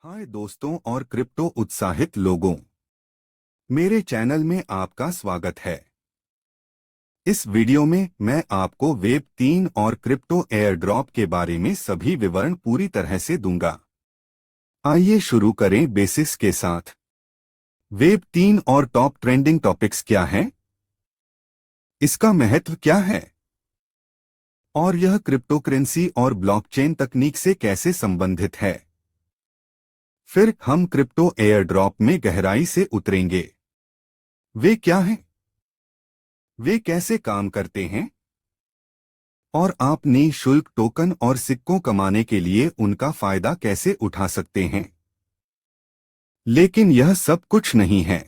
हाय दोस्तों और क्रिप्टो उत्साहित लोगों, मेरे चैनल में आपका स्वागत है। इस वीडियो में मैं आपको वेब 3 और क्रिप्टो एयरड्रॉप के बारे में सभी विवरण पूरी तरह से दूंगा। आइए शुरू करें बेसिक्स के साथ। वेब 3 और टॉप ट्रेंडिंग टॉपिक्स क्या हैं? इसका महत्व क्या है और यह क्रिप्टोकरेंसी और ब्लॉकचेन तकनीक से कैसे संबंधित है? फिर हम क्रिप्टो एयरड्रॉप में गहराई से उतरेंगे। वे क्या हैं? वे कैसे काम करते हैं और आप निःशुल्क टोकन और सिक्कों कमाने के लिए उनका फायदा कैसे उठा सकते हैं। लेकिन यह सब कुछ नहीं है।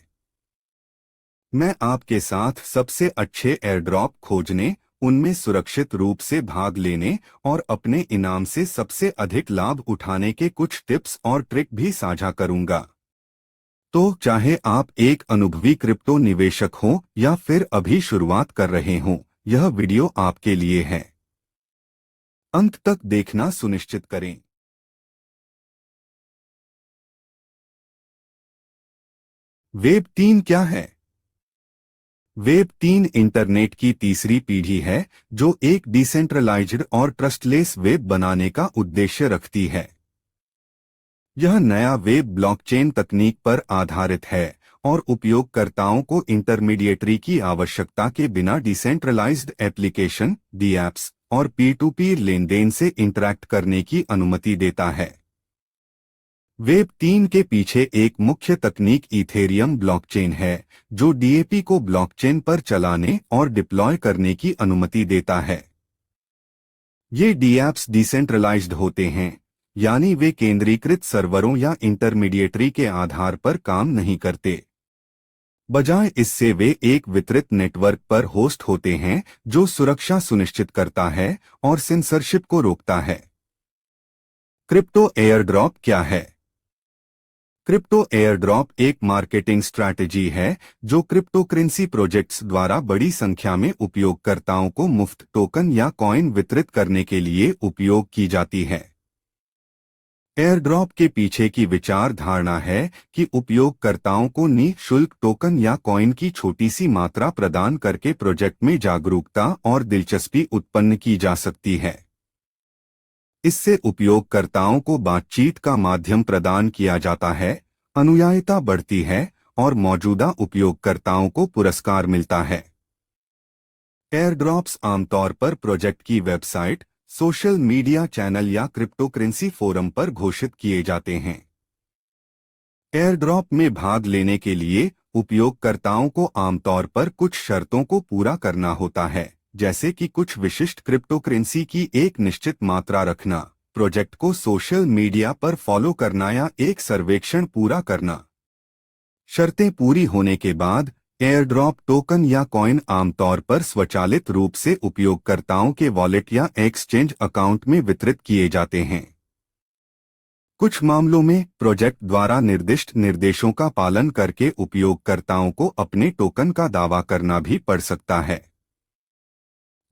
मैं आपके साथ सबसे अच्छे एयरड्रॉप खोजने, उनमें सुरक्षित रूप से भाग लेने और अपने इनाम से सबसे अधिक लाभ उठाने के कुछ टिप्स और ट्रिक भी साझा करूंगा। तो चाहे आप एक अनुभवी क्रिप्टो निवेशक हो या फिर अभी शुरुआत कर रहे हों, यह वीडियो आपके लिए है। अंत तक देखना सुनिश्चित करें। वेब 3 क्या है? वेब 3 इंटरनेट की तीसरी पीढ़ी है जो एक डिसेंट्रलाइज्ड और ट्रस्टलेस वेब बनाने का उद्देश्य रखती है। यह नया वेब ब्लॉकचेन तकनीक पर आधारित है और उपयोगकर्ताओं को इंटरमीडिएटरी की आवश्यकता के बिना डिसेंट्रलाइज्ड एप्लीकेशन, डीएप्स और पी-टू-पी लेनदेन से इंटरैक्ट करने की अनुमति देता है। वेब 3 के पीछे एक मुख्य तकनीक इथेरियम ब्लॉकचेन है, जो डीएपी को ब्लॉकचेन पर चलाने और डिप्लॉय करने की अनुमति देता है। ये डीएप्स डिसेंट्रलाइज्ड होते हैं, यानी वे केंद्रीकृत सर्वरों या इंटरमीडिएटरी के आधार पर काम नहीं करते। बजाय इससे वे एक वितरित नेटवर्क पर होस्ट होते हैं जो सुरक्षा सुनिश्चित करता है और सेंसरशिप को रोकता है। क्रिप्टो एयरड्रॉप क्या है? क्रिप्टो एयरड्रॉप एक मार्केटिंग स्ट्रैटेजी है जो क्रिप्टोकरेंसी प्रोजेक्ट्स द्वारा बड़ी संख्या में उपयोगकर्ताओं को मुफ्त टोकन या कॉइन वितरित करने के लिए उपयोग की जाती है। एयरड्रॉप के पीछे की विचार धारणा है कि उपयोगकर्ताओं को निःशुल्क टोकन या कॉइन की छोटी सी मात्रा प्रदान करके प्रोजेक्ट में जागरूकता और दिलचस्पी उत्पन्न की जा सकती है। इससे उपयोगकर्ताओं को बातचीत का माध्यम प्रदान किया जाता है, अनुयायिता बढ़ती है और मौजूदा उपयोगकर्ताओं को पुरस्कार मिलता है। एयरड्रॉप्स आमतौर पर प्रोजेक्ट की वेबसाइट, सोशल मीडिया चैनल या क्रिप्टोकरेंसी फोरम पर घोषित किए जाते हैं। एयरड्रॉप में भाग लेने के लिए उपयोगकर्ताओं को आमतौर पर कुछ शर्तों को पूरा करना होता है, जैसे कि कुछ विशिष्ट क्रिप्टोकरेंसी की एक निश्चित मात्रा रखना, प्रोजेक्ट को सोशल मीडिया पर फॉलो करना या एक सर्वेक्षण पूरा करना। शर्तें पूरी होने के बाद एयरड्रॉप टोकन या कॉइन आमतौर पर स्वचालित रूप से उपयोगकर्ताओं के वॉलेट या एक्सचेंज अकाउंट में वितरित किए जाते हैं। कुछ मामलों में प्रोजेक्ट द्वारा निर्दिष्ट निर्देशों का पालन करके उपयोगकर्ताओं को अपने टोकन का दावा करना भी पड़ सकता है।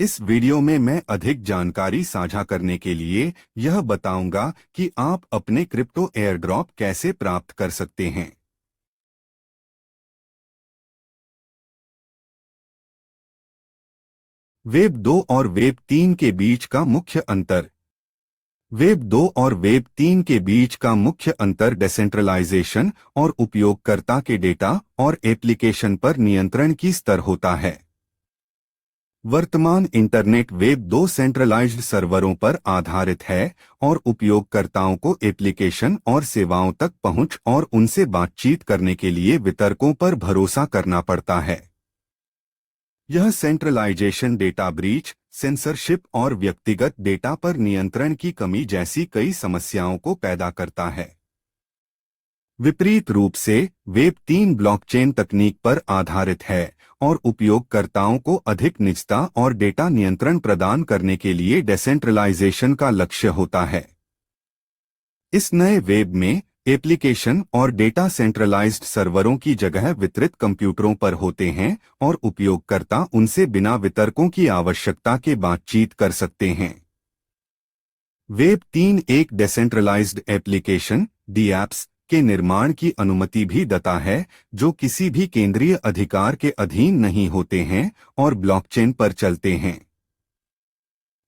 इस वीडियो में मैं अधिक जानकारी साझा करने के लिए यह बताऊंगा कि आप अपने क्रिप्टो एयरड्रॉप कैसे प्राप्त कर सकते हैं। वेब 2 और वेब 3 के बीच का मुख्य अंतर। वेब 2 और वेब 3 के बीच का मुख्य अंतर डिसेंट्रलाइजेशन और उपयोगकर्ता के डेटा और एप्लीकेशन पर नियंत्रण की स्तर होता है। वर्तमान इंटरनेट वेब 2 सेंट्रलाइज्ड सर्वरों पर आधारित है और उपयोगकर्ताओं को एप्लीकेशन और सेवाओं तक पहुंच और उनसे बातचीत करने के लिए वितरकों पर भरोसा करना पड़ता है। यह सेंट्रलाइजेशन डेटा ब्रीच, सेंसरशिप और व्यक्तिगत डेटा पर नियंत्रण की कमी जैसी कई समस्याओं को पैदा करता है। विपरीत रूप से वेब 3 ब्लॉकचेन तकनीक पर आधारित है और उपयोगकर्ताओं को अधिक निजता और डेटा नियंत्रण प्रदान करने के लिए डिसेंट्रलाइजेशन का लक्ष्य होता है। इस नए वेब में एप्लीकेशन और डेटा सेंट्रलाइज्ड सर्वरों की जगह वितरित कंप्यूटरों पर होते हैं और उपयोगकर्ता उनसे बिना वितरकों की आवश्यकता के बातचीत कर सकते हैं। वेब 3 एक डिसेंट्रलाइज्ड एप्लीकेशन, डीएप्स के निर्माण की अनुमति भी देता है, जो किसी भी केंद्रीय अधिकार के अधीन नहीं होते हैं और ब्लॉकचेन पर चलते हैं।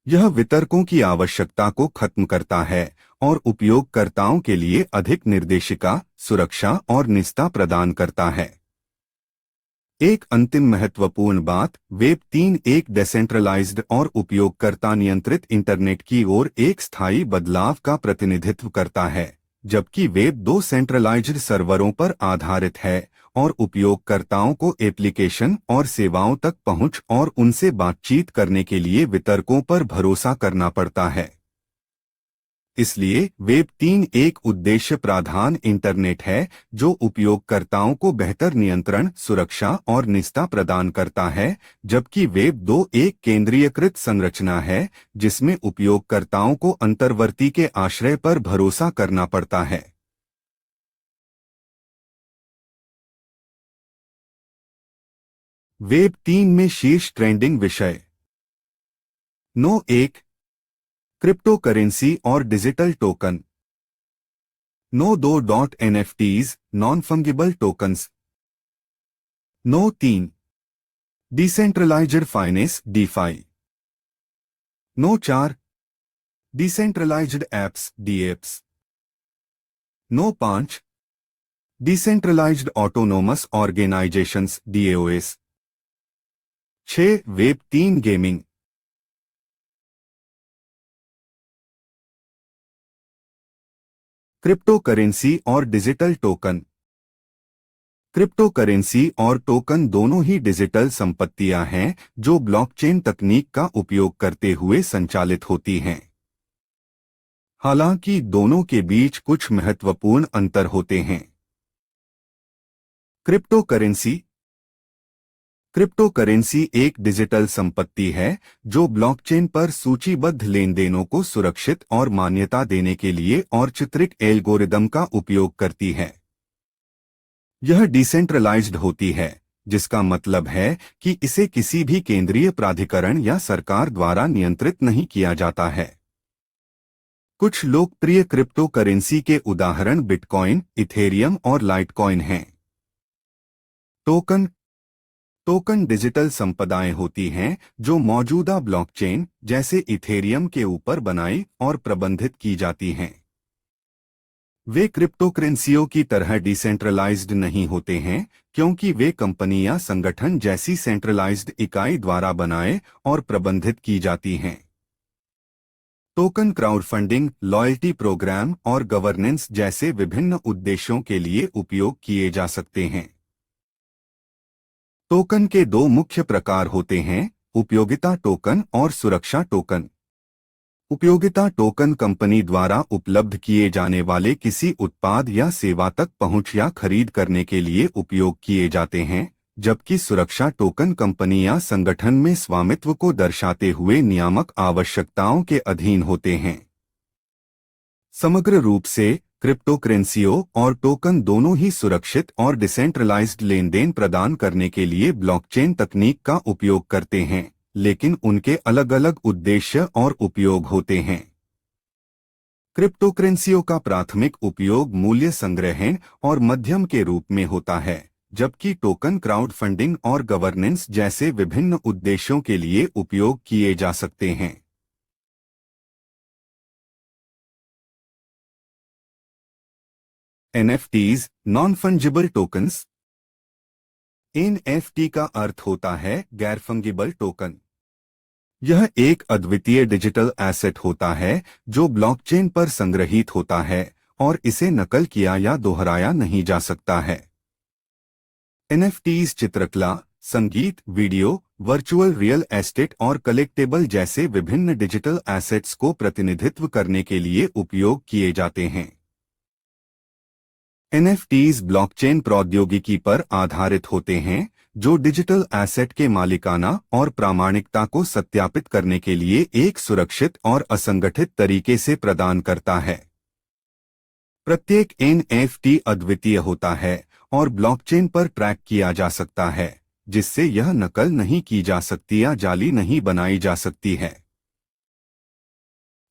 यह वितरकों की आवश्यकता को खत्म करता है और उपयोगकर्ताओं के लिए अधिक निर्देशिका, सुरक्षा और निजता प्रदान करता है। एक अंतिम महत्वपूर्ण बात, वेब 3 एक डिसेंट्रलाइज्ड और उपयोगकर्ता नियंत्रित इंटरनेट की ओर एक स्थायी बदलाव का प्रतिनिधित्व करता है, जबकि वेब 2 सेंट्रलाइज्ड सर्वरों पर आधारित है और उपयोगकर्ताओं को एप्लीकेशन और सेवाओं तक पहुंच और उनसे बातचीत करने के लिए वितरकों पर भरोसा करना पड़ता है। इसलिए वेब 3 एक उद्देश्य प्राधान इंटरनेट है जो उपयोगकर्ताओं को बेहतर नियंत्रण, सुरक्षा और निजता प्रदान करता है, जबकि वेब 2 एक केंद्रीयकृत संरचना है जिसमें उपयोगकर्ताओं को अंतर्वर्ती के आश्रय पर भरोसा करना पड़ता है। वेब 3 में शीर्ष ट्रेंडिंग विषय। नो 1, क्रिप्टो करेंसी और digital token. No 2 NFTs, non fungible tokens. No 3, decentralised finance, DeFi. No 4, decentralised apps, dApps. No 5, decentralised autonomous organisations, DAOs. 6, web 3 gaming. Crypto currency और डिजिटल टोकन। क्रिप्टो करेंसी और token दोनों ही digital संपत्तियां हैं जो blockchain तकनीक का उपयोग करते हुए संचालित होती हैं। हालांकि दोनों के बीच कुछ महत्वपूर्ण अंतर होते हैं। Crypto currency. क्रिप्टो करेंसी एक डिजिटल संपत्ति है जो ब्लॉकचेन पर सूचीबद्ध लेनदेनों को सुरक्षित और मान्यता देने के लिए औपचारिक एल्गोरिदम का उपयोग करती है। यह डिसेंट्रलाइज्ड होती है, जिसका मतलब है कि इसे किसी भी केंद्रीय प्राधिकरण या सरकार द्वारा नियंत्रित नहीं किया जाता है। कुछ लोकप्रिय क्रिप्टो करेंसी के उदाहरण बिटकॉइन, इथेरियम और लाइटकॉइन हैं। टोकन। टोकन डिजिटल संपदाएं होती हैं जो मौजूदा ब्लॉकचेन जैसे इथेरियम के ऊपर बनाई और प्रबंधित की जाती हैं। वे क्रिप्टोकरेंसियों की तरह डिसेंट्रलाइज्ड नहीं होते हैं, क्योंकि वे कंपनी या संगठन जैसी सेंट्रलाइज्ड इकाई द्वारा बनाए और प्रबंधित की जाती हैं। टोकन क्राउडफंडिंग, लॉयल्टी प्रोग्राम और गवर्नेंस जैसे विभिन्न उद्देश्यों के लिए उपयोग किए जा सकते हैं। टोकन के दो मुख्य प्रकार होते हैं, उपयोगिता टोकन और सुरक्षा टोकन। उपयोगिता टोकन कंपनी द्वारा उपलब्ध किए जाने वाले किसी उत्पाद या सेवा तक पहुंच या खरीद करने के लिए उपयोग किए जाते हैं, जबकि सुरक्षा टोकन कंपनी या संगठन में स्वामित्व को दर्शाते हुए नियामक आवश्यकताओं के अधीन होते हैं। समग्र रूप से क्रिप्टोकरेंसियों और टोकन दोनों ही सुरक्षित और डिसेंट्रलाइज्ड लेनदेन प्रदान करने के लिए ब्लॉकचेन तकनीक का उपयोग करते हैं, लेकिन उनके अलग अलग उद्देश्य और उपयोग होते हैं। क्रिप्टोकरेंसियों का प्राथमिक उपयोग मूल्य संग्रहण और मध्यम के रूप में होता है, जबकि टोकन क्राउडफंडिंग और गवर्नेंस जैसे विभिन्न उद्देश्यों के लिए उपयोग किए जा सकते हैं। NFTs, non fungible tokens. NFT का अर्थ होता है गैर फंगिबल टोकन। यह एक अद्वितीय डिजिटल एसेट होता है जो ब्लॉकचेन पर संग्रहीत होता है और इसे नकल किया या दोहराया नहीं जा सकता है। NFTs चित्रकला, संगीत, वीडियो, वर्चुअल रियल एस्टेट और कलेक्टेबल जैसे विभिन्न डिजिटल एसेट्स को प्रतिनिधित्व करने के लिए उपयोग किए जाते हैं। NFTs ब्लॉकचेन प्रौद्योगिकी पर आधारित होते हैं जो डिजिटल एसेट के मालिकाना और प्रामाणिकता को सत्यापित करने के लिए एक सुरक्षित और असंगठित तरीके से प्रदान करता है। प्रत्येक NFT अद्वितीय होता है और ब्लॉकचेन पर ट्रैक किया जा सकता है, जिससे यह नकल नहीं की जा सकती या जाली नहीं बनाई जा सकती है।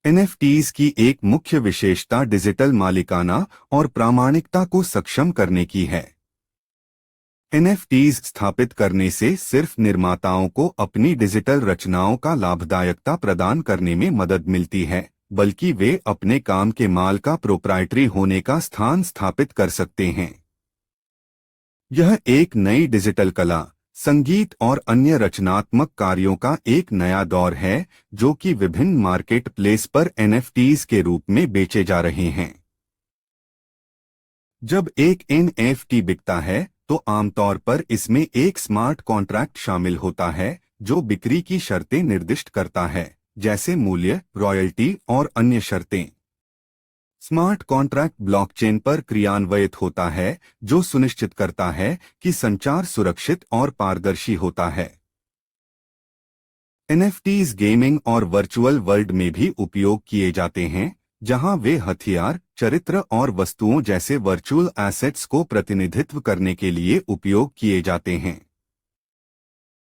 एनएफटीज की एक मुख्य विशेषता डिजिटल मालिकाना और प्रामाणिकता को सक्षम करने की है। एनएफटीज स्थापित करने से सिर्फ निर्माताओं को अपनी डिजिटल रचनाओं का लाभदायकता प्रदान करने में मदद मिलती है, बल्कि वे अपने काम के माल का प्रोप्राइटरी होने का स्थान स्थापित कर सकते हैं। यह एक नई डिजिटल कला, संगीत और अन्य रचनात्मक कार्यों का एक नया दौर है, जो कि विभिन्न मार्केट प्लेस पर एनएफटीज के रूप में बेचे जा रहे हैं। जब एक एनएफटी बिकता है तो आमतौर पर इसमें एक स्मार्ट कॉन्ट्रैक्ट शामिल होता है, जो बिक्री की शर्तें निर्दिष्ट करता है, जैसे मूल्य, रॉयल्टी और अन्य शर्तें। स्मार्ट कॉन्ट्रैक्ट ब्लॉकचेन पर क्रियान्वित होता है, जो सुनिश्चित करता है कि संचार सुरक्षित और पारदर्शी होता है। एनएफटीज गेमिंग और वर्चुअल वर्ल्ड में भी उपयोग किए जाते हैं, जहां वे हथियार, चरित्र और वस्तुओं जैसे वर्चुअल एसेट्स को प्रतिनिधित्व करने के लिए उपयोग किए जाते हैं।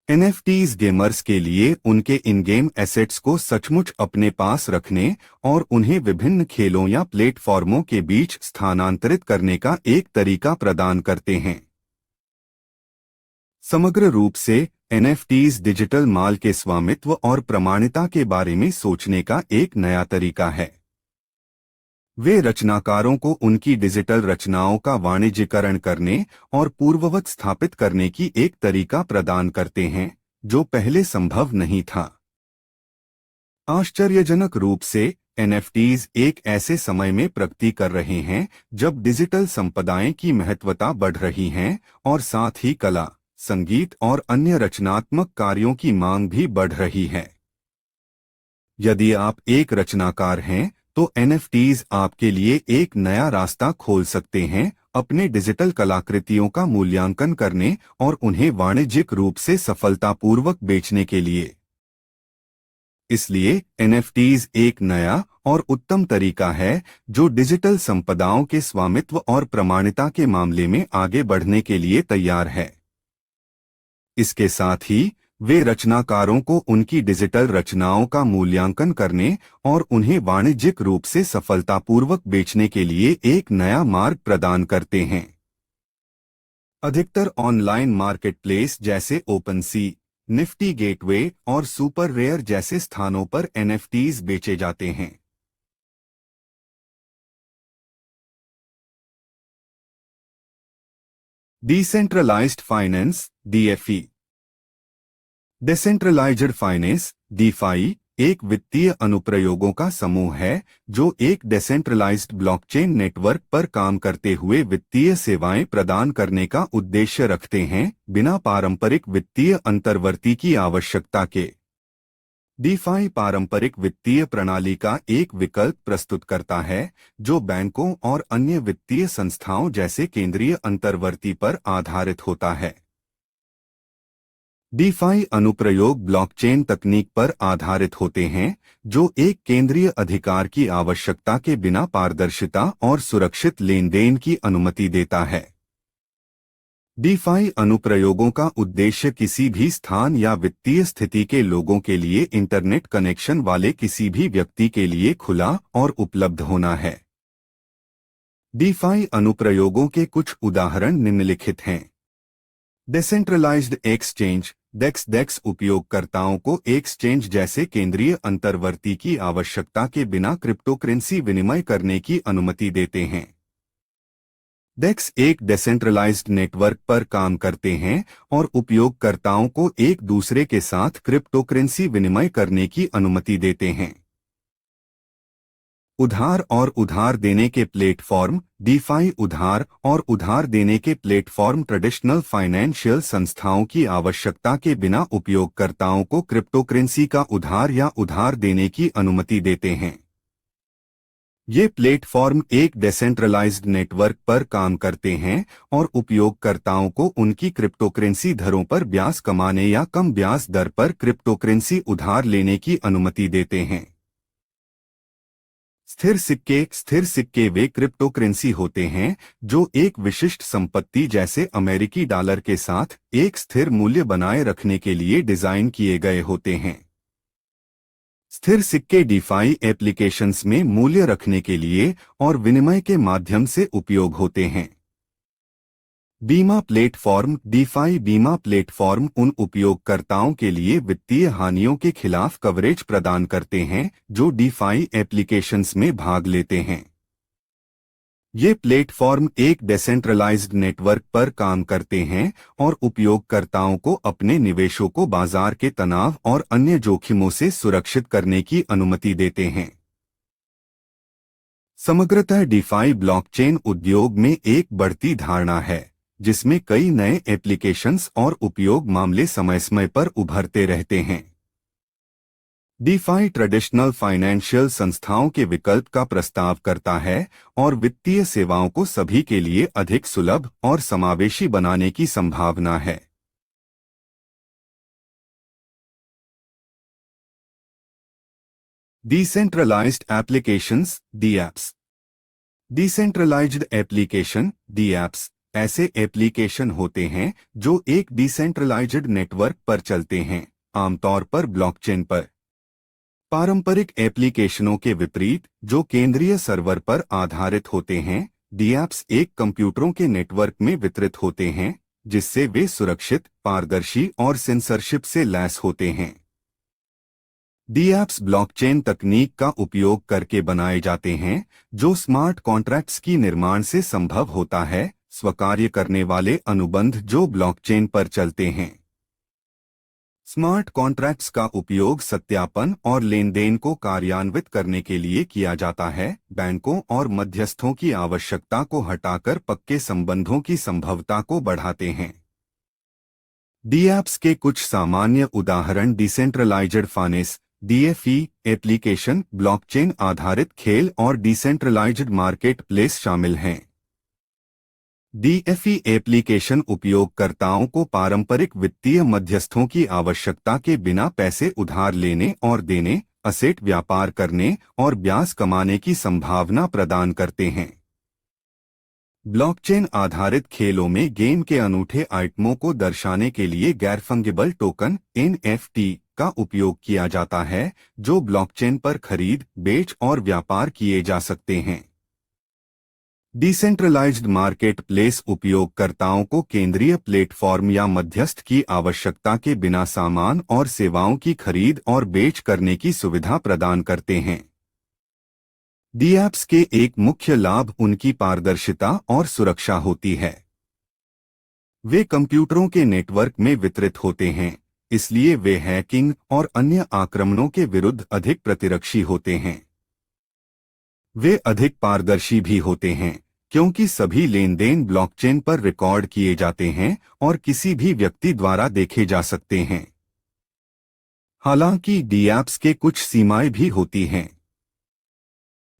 एनएफटीज गेमर्स के लिए उनके इन गेम एसेट्स को सचमुच अपने पास रखने और उन्हें विभिन्न खेलों या प्लेटफॉर्मों के बीच स्थानांतरित करने का एक तरीका प्रदान करते हैं। समग्र रूप से एनएफटीज डिजिटल माल के स्वामित्व और प्रमाणिता के बारे में सोचने का एक नया तरीका है। वे रचनाकारों को उनकी डिजिटल रचनाओं का वाणिज्यीकरण करने और पूर्ववत स्थापित करने की एक तरीका प्रदान करते हैं, जो पहले संभव नहीं था। आश्चर्यजनक रूप से एनएफटीज एक ऐसे समय में प्रगति कर रहे हैं जब डिजिटल संपदाएं की महत्वता बढ़ रही है और साथ ही कला, संगीत और अन्य रचनात्मक कार्यों की मांग भी बढ़ रही है। यदि आप एक रचनाकार हैं तो एनएफटीज आपके लिए एक नया रास्ता खोल सकते हैं अपने डिजिटल कलाकृतियों का मूल्यांकन करने और उन्हें वाणिज्यिक रूप से सफलतापूर्वक बेचने के लिए। इसलिए एनएफटीज एक नया और उत्तम तरीका है जो डिजिटल संपदाओं के स्वामित्व और प्रमाणिता के मामले में आगे बढ़ने के लिए तैयार है। इसके साथ ही वे रचनाकारों को उनकी डिजिटल रचनाओं का मूल्यांकन करने और उन्हें वाणिज्यिक रूप से सफलतापूर्वक बेचने के लिए एक नया मार्ग प्रदान करते हैं। अधिकतर ऑनलाइन मार्केटप्लेस जैसे ओपनसी, निफ्टी गेटवे और सुपर रेयर जैसे स्थानों पर एनएफटीज बेचे जाते हैं। डिसेंट्रलाइज्ड फाइनेंस (डीएफई). डिसेंट्रलाइज्ड फाइनेंस (डीफाई) एक वित्तीय अनुप्रयोगों का समूह है जो एक डिसेंट्रलाइज्ड ब्लॉकचेन नेटवर्क पर काम करते हुए वित्तीय सेवाएं प्रदान करने का उद्देश्य रखते हैं, बिना पारंपरिक वित्तीय अंतर्वर्ती की आवश्यकता के। डीफाई पारंपरिक वित्तीय प्रणाली का एक विकल्प प्रस्तुत करता है, जो बैंकों और अन्य वित्तीय संस्थाओं जैसे केंद्रीय अंतर्वर्ती पर आधारित होता है। डीफाई अनुप्रयोग ब्लॉकचेन तकनीक पर आधारित होते हैं, जो एक केंद्रीय अधिकार की आवश्यकता के बिना पारदर्शिता और सुरक्षित लेनदेन की अनुमति देता है। डीफाई अनुप्रयोगों का उद्देश्य किसी भी स्थान या वित्तीय स्थिति के लोगों के लिए इंटरनेट कनेक्शन वाले किसी भी व्यक्ति के लिए खुला और उपलब्ध होना है। डीफाई अनुप्रयोगों के कुछ उदाहरण निम्नलिखित हैं। डिसेंट्रलाइज्ड एक्सचेंज डेक्स उपयोगकर्ताओं को एक्सचेंज जैसे केंद्रीय अंतर्वर्ती की आवश्यकता के बिना क्रिप्टोकरेंसी विनिमय करने की अनुमति देते हैं। डेक्स एक डिसेंट्रलाइज्ड नेटवर्क पर काम करते हैं और उपयोगकर्ताओं को एक दूसरे के साथ क्रिप्टोकरेंसी विनिमय करने की अनुमति देते हैं। उधार और उधार देने के प्लेटफॉर्म डीफाई उधार और उधार देने के प्लेटफॉर्म ट्रेडिशनल फाइनेंशियल संस्थाओं की आवश्यकता के बिना उपयोगकर्ताओं को क्रिप्टोकरेंसी का उधार या उधार देने की अनुमति देते हैं। ये प्लेटफॉर्म एक डिसेंट्रलाइज्ड नेटवर्क पर काम करते हैं और उपयोगकर्ताओं को उनकी क्रिप्टोकरेंसी दरों पर ब्याज कमाने या कम ब्याज दर पर क्रिप्टोकरेंसी उधार लेने की अनुमति देते हैं। स्थिर सिक्के वे क्रिप्टोकरेंसी होते हैं जो एक विशिष्ट संपत्ति जैसे अमेरिकी डॉलर के साथ एक स्थिर मूल्य बनाए रखने के लिए डिजाइन किए गए होते हैं। स्थिर सिक्के डीफाई एप्लीकेशंस में मूल्य रखने के लिए और विनिमय के माध्यम से उपयोग होते हैं। बीमा प्लेटफॉर्म डीफाई बीमा प्लेटफॉर्म उन उपयोगकर्ताओं के लिए वित्तीय हानियों के खिलाफ कवरेज प्रदान करते हैं जो डीफाई एप्लीकेशंस में भाग लेते हैं। ये प्लेटफॉर्म एक डिसेंट्रलाइज्ड नेटवर्क पर काम करते हैं और उपयोगकर्ताओं को अपने निवेशों को बाजार के तनाव और अन्य जोखिमों से सुरक्षित करने की अनुमति देते हैं। समग्रतः डीफाई ब्लॉकचेन उद्योग में एक बढ़ती धारणा है, जिसमें कई नए एप्लीकेशंस और उपयोग मामले समय समय पर उभरते रहते हैं। डीफाई ट्रेडिशनल फाइनेंशियल संस्थाओं के विकल्प का प्रस्ताव करता है और वित्तीय सेवाओं को सभी के लिए अधिक सुलभ और समावेशी बनाने की संभावना है। Decentralised applications dApps. Decentralised application dApps ऐसे एप्लीकेशन होते हैं जो एक डिसेंट्रलाइज्ड नेटवर्क पर चलते हैं, आमतौर पर ब्लॉकचेन पर। पारंपरिक एप्लीकेशनों के विपरीत जो केंद्रीय सर्वर पर आधारित होते हैं, डीएप्स एक कंप्यूटरों के नेटवर्क में वितरित होते हैं, जिससे वे सुरक्षित, पारदर्शी और सेंसरशिप से लैस होते हैं। डीएप्स ब्लॉकचेन तकनीक का उपयोग करके बनाए जाते हैं, जो स्मार्ट कॉन्ट्रैक्ट्स की निर्माण से संभव होता है, स्वकार्य करने वाले अनुबंध जो ब्लॉकचेन पर चलते हैं। स्मार्ट कॉन्ट्रैक्ट्स का उपयोग सत्यापन और लेनदेन को कार्यान्वित करने के लिए किया जाता है, बैंकों और मध्यस्थों की आवश्यकता को हटाकर पक्के संबंधों की संभवता को बढ़ाते हैं। डीएप्स के कुछ सामान्य उदाहरण decentralised finance DFE application, blockchain आधारित खेल और डिसेंट्रलाइज्ड मार्केट प्लेस शामिल हैं। डीएफई एप्लीकेशन उपयोगकर्ताओं को पारंपरिक वित्तीय मध्यस्थों की आवश्यकता के बिना पैसे उधार लेने और देने, असेट व्यापार करने और ब्याज कमाने की संभावना प्रदान करते हैं। ब्लॉकचेन आधारित खेलों में गेम के अनूठे आइटमों को दर्शाने के लिए गैर फंगिबल टोकन एनएफटी का उपयोग किया जाता है, जो ब्लॉकचेन पर खरीद, बेच और व्यापार किए जा सकते हैं। डिसेंट्रलाइज्ड मार्केट प्लेस उपयोगकर्ताओं को केंद्रीय प्लेटफॉर्म या मध्यस्थ की आवश्यकता के बिना सामान और सेवाओं की खरीद और बेच करने की सुविधा प्रदान करते हैं। डीएप्स के एक मुख्य लाभ उनकी पारदर्शिता और सुरक्षा होती है। वे कंप्यूटरों के नेटवर्क में वितरित होते हैं, इसलिए वे हैकिंग और अन्य आक्रमणों के विरुद्ध अधिक प्रतिरक्षी होते हैं। वे अधिक पारदर्शी भी होते हैं, क्योंकि सभी लेनदेन ब्लॉकचेन पर रिकॉर्ड किए जाते हैं और किसी भी व्यक्ति द्वारा देखे जा सकते हैं। हालांकि डीएप्स के कुछ सीमाएं भी होती हैं।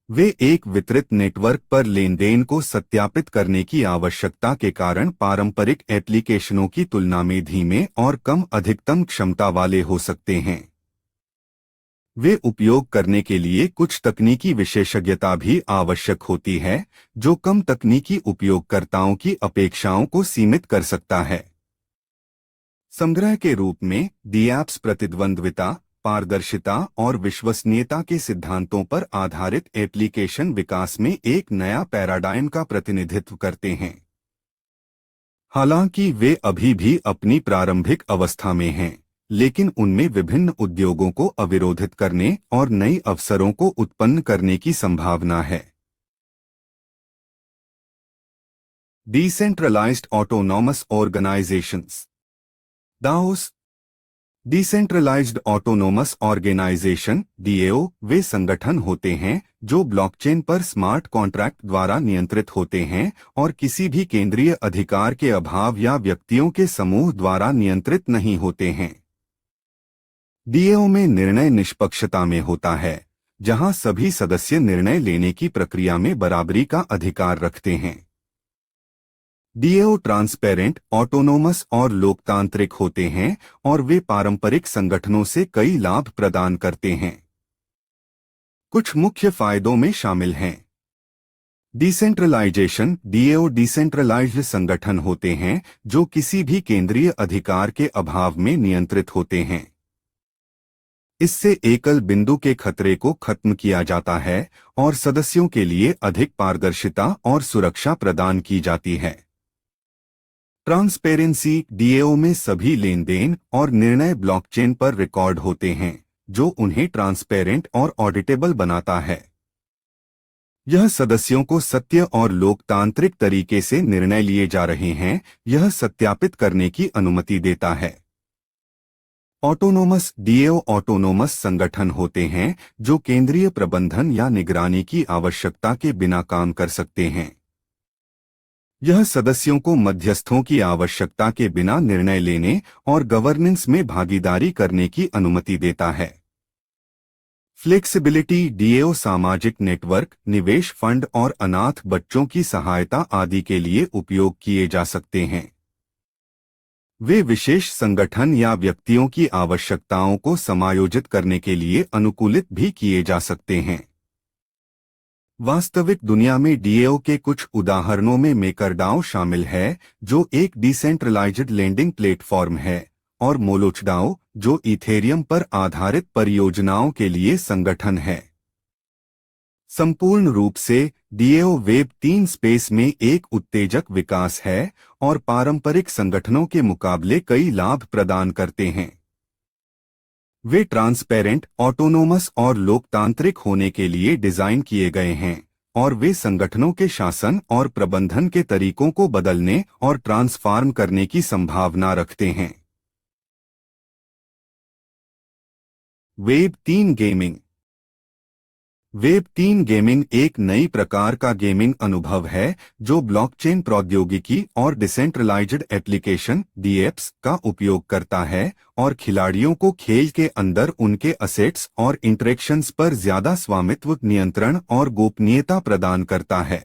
वे एक वितरित नेटवर्क पर लेनदेन को सत्यापित करने की आवश्यकता के कारण पारंपरिक एप्लीकेशनों की तुलना में धीमे और कम अधिकतम क्षमता वाले हो सकते हैं। वे उपयोग करने के लिए कुछ तकनीकी विशेषज्ञता भी आवश्यक होती है, जो कम तकनीकी उपयोगकर्ताओं की अपेक्षाओं को सीमित कर सकता है। संग्रह के रूप में डीएप्स प्रतिद्वंद्विता, पारदर्शिता और विश्वसनीयता के सिद्धांतों पर आधारित एप्लीकेशन विकास में एक नया पैराडाइम का प्रतिनिधित्व करते हैं। हालांकि वे अभी भी अपनी प्रारंभिक अवस्था में हैं, लेकिन उनमें विभिन्न उद्योगों को अविरोधित करने और नई अवसरों को उत्पन्न करने की संभावना है। Decentralised autonomous organisations DAOs. Decentralised autonomous organisation DAO वे संगठन होते हैं जो ब्लॉकचेन पर स्मार्ट कॉन्ट्रैक्ट द्वारा नियंत्रित होते हैं और किसी भी केंद्रीय अधिकार के अभाव या व्यक्तियों के समूह द्वारा नियंत्रित नहीं होते हैं। डीएओ में निर्णय निष्पक्षता में होता है, जहां सभी सदस्य निर्णय लेने की प्रक्रिया में बराबरी का अधिकार रखते हैं। डीएओ ट्रांसपेरेंट, ऑटोनोमस और लोकतांत्रिक होते हैं और वे पारंपरिक संगठनों से कई लाभ प्रदान करते हैं। कुछ मुख्य फायदों में शामिल हैं। डिसेंट्रलाइजेशन डीएओ डिसेंट्रलाइज्ड संगठन होते हैं जो किसी भी केंद्रीय अधिकार के अभाव में नियंत्रित होते हैं। इससे एकल बिंदु के खतरे को खत्म किया जाता है और सदस्यों के लिए अधिक पारदर्शिता और सुरक्षा प्रदान की जाती है। ट्रांसपेरेंसी डीएओ में सभी लेन देन और निर्णय ब्लॉकचेन पर रिकॉर्ड होते हैं, जो उन्हें ट्रांसपेरेंट और ऑडिटेबल बनाता है। यह सदस्यों को सत्य और लोकतांत्रिक तरीके से निर्णय लिए जा रहे हैं यह सत्यापित करने की अनुमति देता है। ऑटोनोमस डीएओ ऑटोनोमस संगठन होते हैं जो केंद्रीय प्रबंधन या निगरानी की आवश्यकता के बिना काम कर सकते हैं। यह सदस्यों को मध्यस्थों की आवश्यकता के बिना निर्णय लेने और गवर्नेंस में भागीदारी करने की अनुमति देता है। फ्लेक्सिबिलिटी डीएओ सामाजिक नेटवर्क, निवेश फंड और अनाथ बच्चों की सहायता आदि के लिए उपयोग किए जा सकते हैं। वे विशेष संगठन या व्यक्तियों की आवश्यकताओं को समायोजित करने के लिए अनुकूलित भी किए जा सकते हैं। वास्तविक दुनिया में डीएओ के कुछ उदाहरणों में मेकरडाओ शामिल है, जो एक डिसेंट्रलाइज्ड लेंडिंग प्लेटफॉर्म है, और मोलोचडाओ, जो इथेरियम पर आधारित परियोजनाओं के लिए संगठन है। संपूर्ण रूप से डीएओ वेब 3 स्पेस में एक उत्तेजक विकास है और पारंपरिक संगठनों के मुकाबले कई लाभ प्रदान करते हैं। वे ट्रांसपेरेंट, ऑटोनोमस और लोकतांत्रिक होने के लिए डिजाइन किए गए हैं और वे संगठनों के शासन और प्रबंधन के तरीकों को बदलने और ट्रांसफॉर्म करने की संभावना रखते हैं। Web 3 gaming. वेब 3 गेमिंग एक नई प्रकार का गेमिंग अनुभव है जो ब्लॉकचेन प्रौद्योगिकी और डिसेंट्रलाइज्ड एप्लीकेशन (डीएप्स) का उपयोग करता है और खिलाड़ियों को खेल के अंदर उनके असेट्स और इंटरेक्शंस पर ज्यादा स्वामित्व, नियंत्रण और गोपनीयता प्रदान करता है।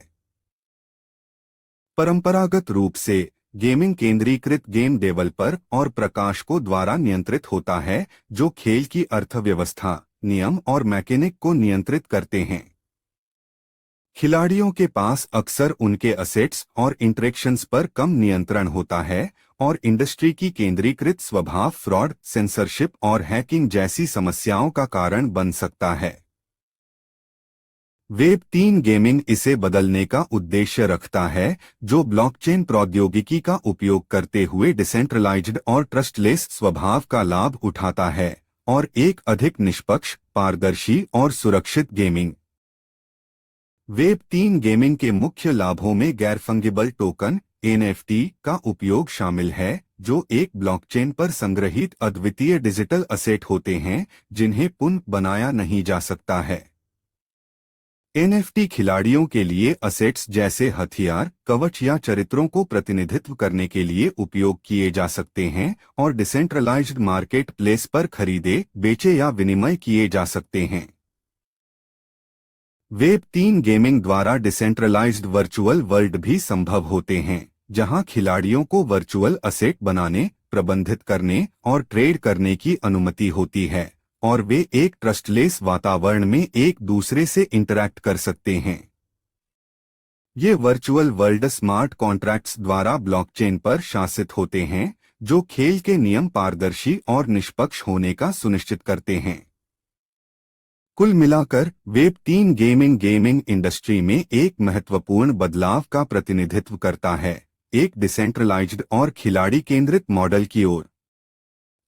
परंपरागत रूप से गेमिंग केंद्रीकृत गेम डेवलपर और प्रकाशकों द्वारा नियंत्रित होता है जो खेल की अर्थव्यवस्था, नियम और मैकेनिक को नियंत्रित करते हैं। खिलाड़ियों के पास अक्सर उनके असेट्स और इंटरेक्शंस पर कम नियंत्रण होता है और इंडस्ट्री की केंद्रीकृत स्वभाव फ्रॉड, सेंसरशिप और हैकिंग जैसी समस्याओं का कारण बन सकता है। वेब 3 गेमिंग इसे बदलने का उद्देश्य रखता है, जो ब्लॉकचेन प्रौद्योगिकी का उपयोग करते हुए डिसेंट्रलाइज्ड और ट्रस्टलेस स्वभाव का लाभ उठाता है और एक अधिक निष्पक्ष, पारदर्शी और सुरक्षित गेमिंग। वेब 3 गेमिंग के मुख्य लाभों में गैर-फंगिबल टोकन (एनएफटी) का उपयोग शामिल है, जो एक ब्लॉकचेन पर संग्रहीत अद्वितीय डिजिटल असेट होते हैं जिन्हें पुनः बनाया नहीं जा सकता है। एनएफटी खिलाड़ियों के लिए असेट्स जैसे हथियार, कवच या चरित्रों को प्रतिनिधित्व करने के लिए उपयोग किए जा सकते हैं और डिसेंट्रलाइज्ड मार्केट प्लेस पर खरीदे, बेचे या विनिमय किए जा सकते हैं। वेब 3 गेमिंग द्वारा डिसेंट्रलाइज्ड वर्चुअल वर्ल्ड भी संभव होते हैं, जहां खिलाड़ियों को वर्चुअल असेट बनाने, प्रबंधित करने और ट्रेड करने की अनुमति होती है और वे एक ट्रस्टलेस वातावरण में एक दूसरे से इंटरैक्ट कर सकते हैं। ये वर्चुअल वर्ल्ड स्मार्ट कॉन्ट्रैक्ट्स द्वारा ब्लॉकचेन पर शासित होते हैं, जो खेल के नियम पारदर्शी और निष्पक्ष होने का सुनिश्चित करते हैं। कुल मिलाकर वेब 3 गेमिंग इंडस्ट्री में एक महत्वपूर्ण बदलाव का प्रतिनिधित्व करता है, एक डिसेंट्रलाइज्ड और खिलाड़ी केंद्रित मॉडल की ओर।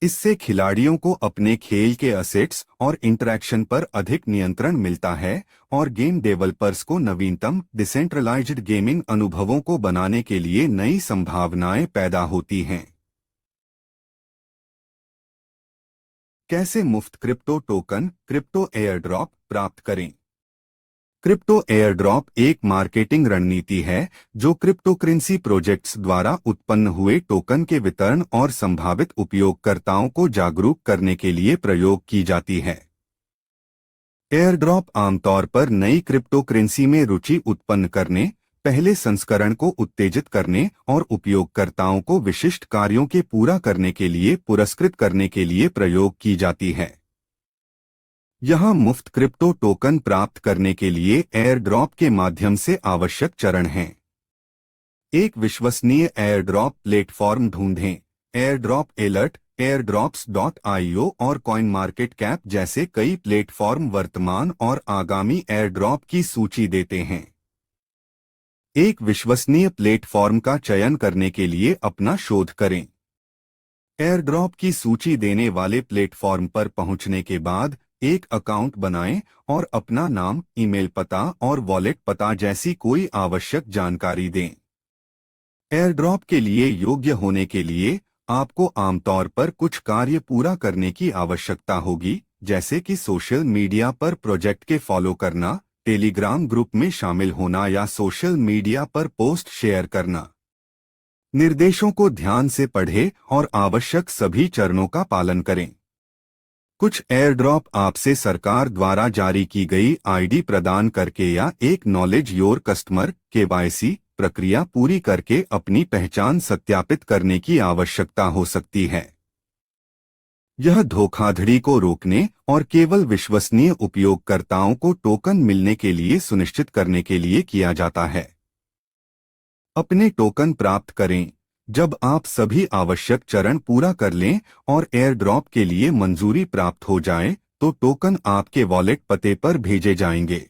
इससे खिलाड़ियों को अपने खेल के असेट्स और इंटरैक्शन पर अधिक नियंत्रण मिलता है और गेम डेवलपर्स को नवीनतम डिसेंट्रलाइज्ड गेमिंग अनुभवों को बनाने के लिए नई संभावनाएं पैदा होती हैं। कैसे मुफ्त क्रिप्टो टोकन, क्रिप्टो एयरड्रॉप प्राप्त करें? क्रिप्टो एयरड्रॉप एक मार्केटिंग रणनीति है जो क्रिप्टोकरेंसी प्रोजेक्ट्स द्वारा उत्पन्न हुए टोकन के वितरण और संभावित उपयोगकर्ताओं को जागरूक करने के लिए प्रयोग की जाती है। एयरड्रॉप आमतौर पर नई क्रिप्टोकरेंसी में रुचि उत्पन्न करने, पहले संस्करण को उत्तेजित करने और उपयोगकर्ताओं को विशिष्ट कार्यों के पूरा करने के लिए पुरस्कृत करने के लिए प्रयोग की जाती है। यहाँ मुफ्त क्रिप्टो टोकन प्राप्त करने के लिए एयरड्रॉप के माध्यम से आवश्यक चरण हैं। एक विश्वसनीय एयरड्रॉप प्लेटफॉर्म ढूंढें। एयरड्रॉप अलर्ट airdrops.io और CoinMarketCap जैसे कई प्लेटफॉर्म वर्तमान और आगामी एयरड्रॉप की सूची देते हैं। एक विश्वसनीय प्लेटफॉर्म का चयन करने के लिए अपना शोध करें। एयरड्रॉप की सूची देने वाले प्लेटफॉर्म पर पहुंचने के बाद एक अकाउंट बनाएं और अपना नाम, ईमेल पता और वॉलेट पता जैसी कोई आवश्यक जानकारी दें। एयरड्रॉप के लिए योग्य होने के लिए आपको आमतौर पर कुछ कार्य पूरा करने की आवश्यकता होगी, जैसे कि सोशल मीडिया पर प्रोजेक्ट के फॉलो करना, टेलीग्राम ग्रुप में शामिल होना या सोशल मीडिया पर पोस्ट शेयर करना। निर्देशों को ध्यान से पढ़ें और आवश्यक सभी चरणों का पालन करें। कुछ एयरड्रॉप आपसे सरकार द्वारा जारी की गई आईडी प्रदान करके या एक नॉलेज योर कस्टमर KYC प्रक्रिया पूरी करके अपनी पहचान सत्यापित करने की आवश्यकता हो सकती है। यह धोखाधड़ी को रोकने और केवल विश्वसनीय उपयोगकर्ताओं को टोकन मिलने के लिए सुनिश्चित करने के लिए किया जाता है। अपने टोकन प्राप्त करें। जब आप सभी आवश्यक चरण पूरा कर लें और एयरड्रॉप के लिए मंजूरी प्राप्त हो जाए, तो टोकन आपके वॉलेट पते पर भेजे जाएंगे।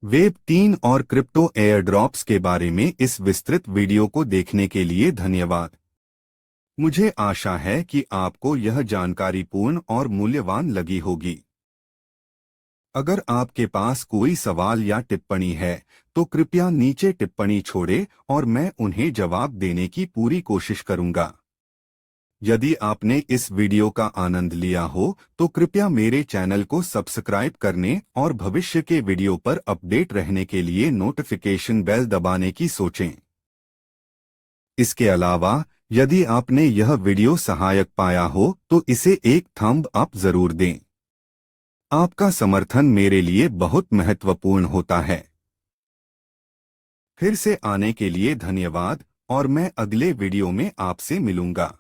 वेब 3 और क्रिप्टो एयरड्रॉप्स के बारे में इस विस्तृत वीडियो को देखने के लिए धन्यवाद। मुझे आशा है कि आपको यह जानकारी पूर्ण और मूल्यवान लगी होगी। अगर आपके पास कोई सवाल या टिप्पणी है तो कृपया नीचे टिप्पणी छोड़ें और मैं उन्हें जवाब देने की पूरी कोशिश करूंगा। यदि आपने इस वीडियो का आनंद लिया हो तो कृपया मेरे चैनल को सब्सक्राइब करने और भविष्य के वीडियो पर अपडेट रहने के लिए नोटिफिकेशन बेल दबाने की सोचें। इसके अलावा यदि आपने यह वीडियो सहायक पाया हो तो इसे एक थंब अप जरूर दें। आपका समर्थन मेरे लिए बहुत महत्वपूर्ण होता है। फिर से आने के लिए धन्यवाद और मैं अगले वीडियो में आपसे मिलूंगा।